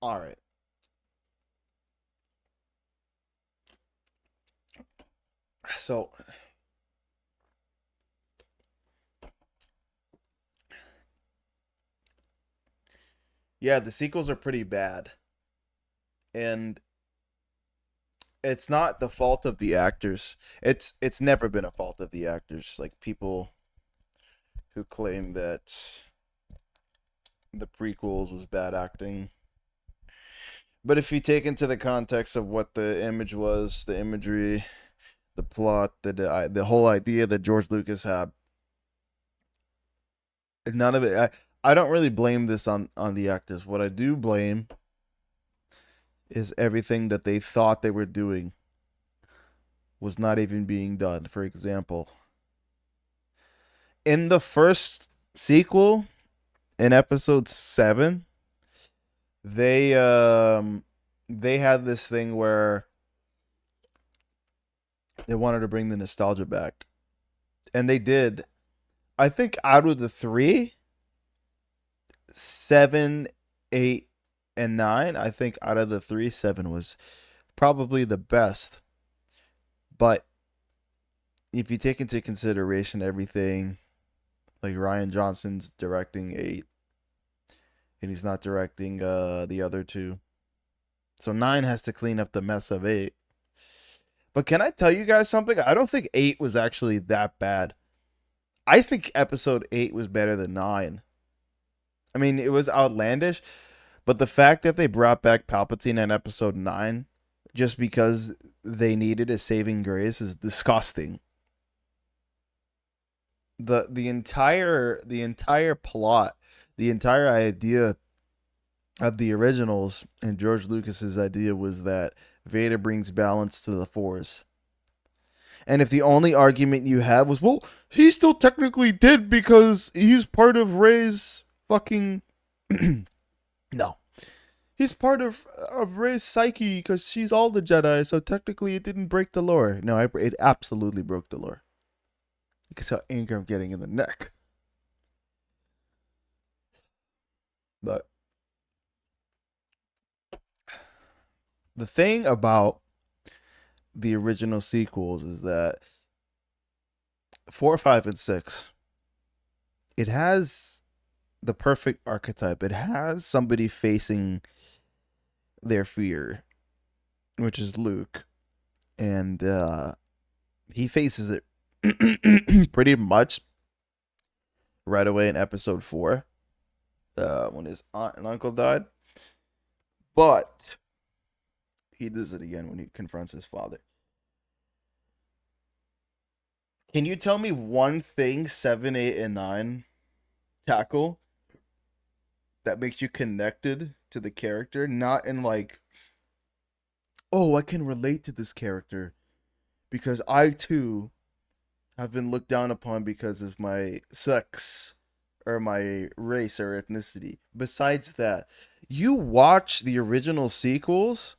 All right. So, yeah, the sequels are pretty bad. And it's not the fault of the actors. It's never been a fault of the actors. Like people who claim that the prequels was bad acting. But if you take into the context of what the image was, the imagery, the plot, the whole idea that George Lucas had, none of it. I don't really blame this on the actors. What I do blame is everything that they thought they were doing was not even being done. For example, in the first sequel, in episode 7, they they had this thing where they wanted to bring the nostalgia back. And they did. I think out of the 3, 7, 8, and 9, I think out of the 3, 7 was probably the best. But if you take into consideration everything, like Ryan Johnson's directing 8, and he's not directing the other 2. So 9 has to clean up the mess of 8. But can I tell you guys something? I don't think 8 was actually that bad. I think episode 8 was better than 9. I mean, it was outlandish, but the fact that they brought back Palpatine in episode 9 just because they needed a saving grace is disgusting. The entire plot, the entire idea of the originals and George Lucas's idea was that Vader brings balance to the Force. And if the only argument you have was, well, he still technically did because he's part of Rey's fucking no. He's part of Rey's psyche because she's all the Jedi, so technically it didn't break the lore. No, it absolutely broke the lore. You can tell anger I'm getting in the neck. But the thing about the original sequels is that 4, 5, and 6, it has the perfect archetype. It has somebody facing their fear, which is Luke, and he faces it pretty much right away in episode 4, when his aunt and uncle died. But he does it again when he confronts his father. Can you tell me one thing 7, 8, and 9 tackle that makes you connected to the character? Not in like, oh, I can relate to this character because I too have been looked down upon because of my sex or my race or ethnicity. Besides that, you watch the original sequels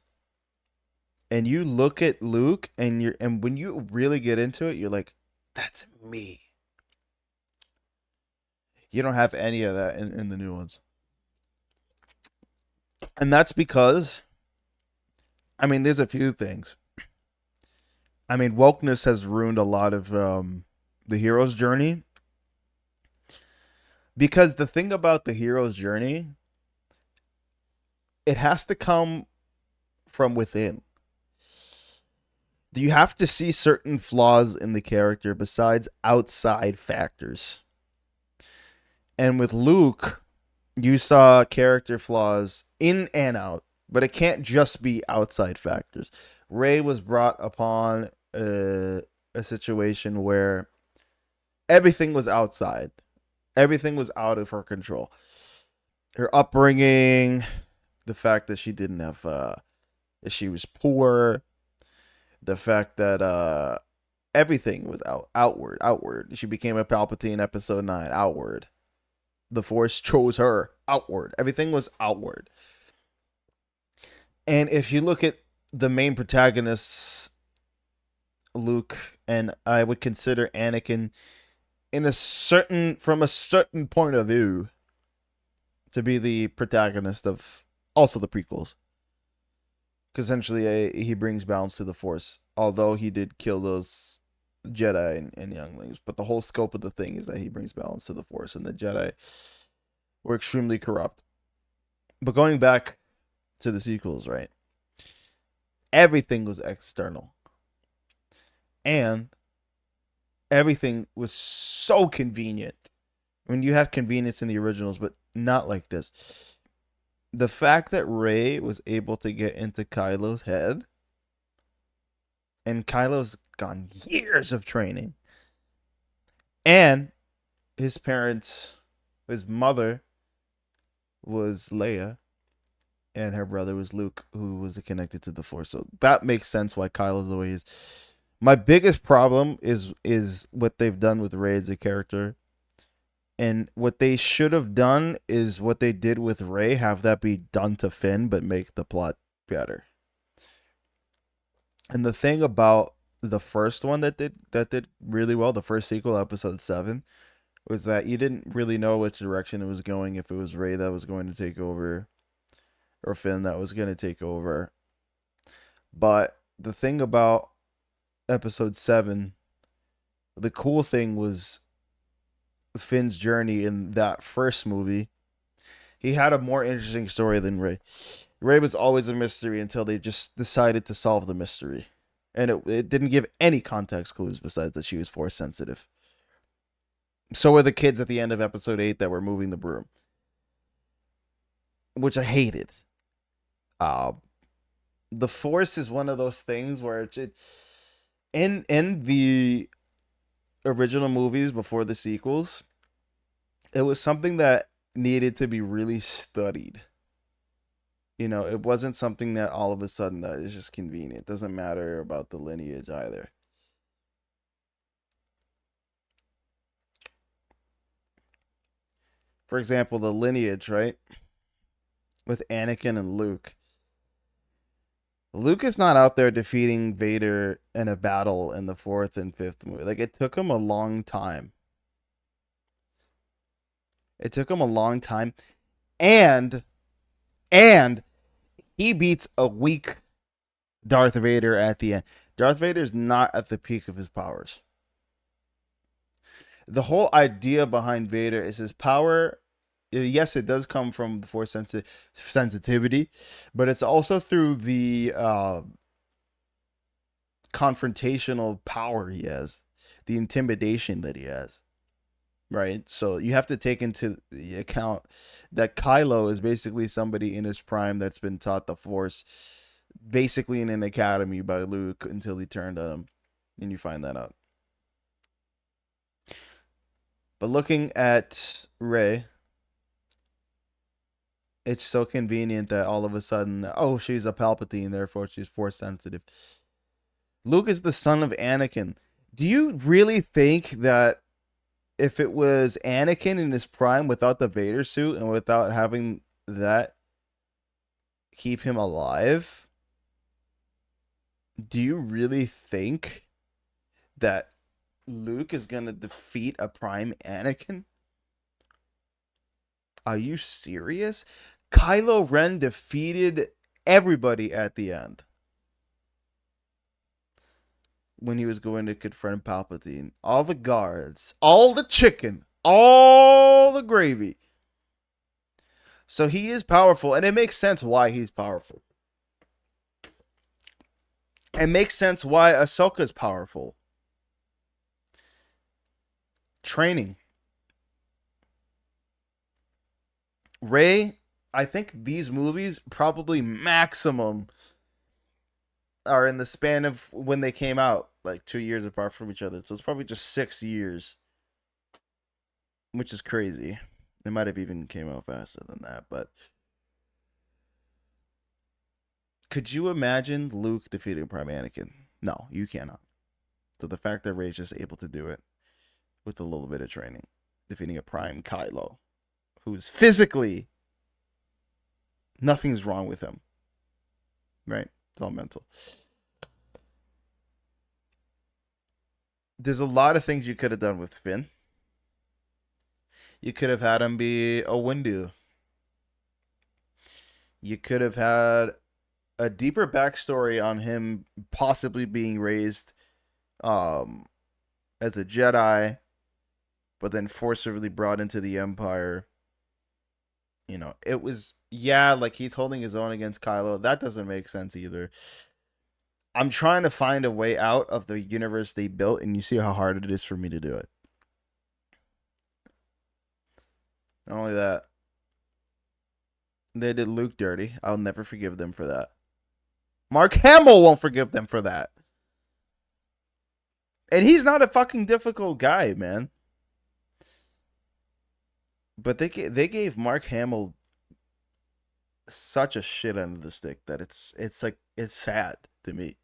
and you look at Luke and when you really get into it, you're like, that's me. You don't have any of that in the new ones. And that's because I mean, there's a few things. I mean, wokeness has ruined a lot of the hero's journey because the thing about the hero's journey, it has to come from within. You have to see certain flaws in the character besides outside factors. And with Luke, you saw character flaws in and out, but it can't just be outside factors. Rey was brought upon a situation where everything was outside, everything was out of her control. Her upbringing, the fact that she didn't have, that she was poor, the fact that everything was outward. She became a Palpatine episode 9, outward. The Force chose her, outward. Everything was outward. And if you look at the main protagonists, Luke, and I would consider Anakin from a certain point of view to be the protagonist of Also the prequels. Because essentially he brings balance to the Force. Although he did kill those Jedi and younglings. But the whole scope of the thing is that he brings balance to the Force. And the Jedi were extremely corrupt. But going back to the sequels, right? Everything was external. And everything was so convenient. I mean, you had convenience in the originals, but not like this. The fact that Rey was able to get into Kylo's head, and Kylo's gone years of training, and his parents, his mother was Leia, and her brother was Luke, who was connected to the Force. So that makes sense why Kylo's the way he is. My biggest problem is what they've done with Rey as a character. And what they should have done is what they did with Rey, have that be done to Finn, but make the plot better. And the thing about the first one that did really well, the first sequel, episode 7, was that you didn't really know which direction it was going, if it was Rey that was going to take over or Finn that was going to take over. But the thing about episode 7, the cool thing was Finn's journey in that first movie. He had a more interesting story than Rey. Rey was always a mystery until they just decided to solve the mystery. And it didn't give any context clues besides that she was Force sensitive. So were the kids at the end of episode 8 that were moving the broom, which I hated. The Force is one of those things where it's in the original movies before the sequels, it was something that needed to be really studied. You know, it wasn't something that all of a sudden that is just convenient. It doesn't matter about the lineage either. For example, the lineage, right? With Anakin and Luke. Luke is not out there defeating Vader in a battle in the 4th and 5th movie. Like, it took him a long time. It took him a long time. And he beats a weak Darth Vader at the end. Darth Vader's not at the peak of his powers. The whole idea behind Vader is his power. Yes, it does come from the Force sensitivity, but it's also through the confrontational power he has, the intimidation that he has. Right? So you have to take into the account that Kylo is basically somebody in his prime that's been taught the Force basically in an academy by Luke until he turned on him. And you find that out. But looking at Rey, it's so convenient that all of a sudden, oh, she's a Palpatine, therefore she's Force sensitive. Luke is the son of Anakin. Do you really think that if it was Anakin in his prime without the Vader suit and without having that keep him alive, do you really think that Luke is going to defeat a prime Anakin? Are you serious? Kylo Ren defeated everybody at the end when he was going to confront Palpatine. All the guards, all the chicken, all the gravy. So he is powerful, and it makes sense why he's powerful. It makes sense why Ahsoka's powerful. Training. Rey, I think these movies probably maximum are in the span of when they came out, like 2 years apart from each other. So it's probably just 6 years, which is crazy. They might have even came out faster than that, but could you imagine Luke defeating Prime Anakin? No, you cannot. So the fact that Rey's just able to do it with a little bit of training, defeating a Prime Kylo, who's physically nothing's wrong with him, right? It's all mental. There's a lot of things you could have done with Finn. You could have had him be a Windu. You could have had a deeper backstory on him possibly being raised um, as a Jedi, but then forcibly brought into the Empire. You know, it was, yeah, like he's holding his own against Kylo. That doesn't make sense either. I'm trying to find a way out of the universe they built, and you see how hard it is for me to do it. Not only that, they did Luke dirty. I'll never forgive them for that. Mark Hamill won't forgive them for that. And he's not a fucking difficult guy, man. But they gave Mark Hamill such a shit end of the stick that it's like it's sad to me.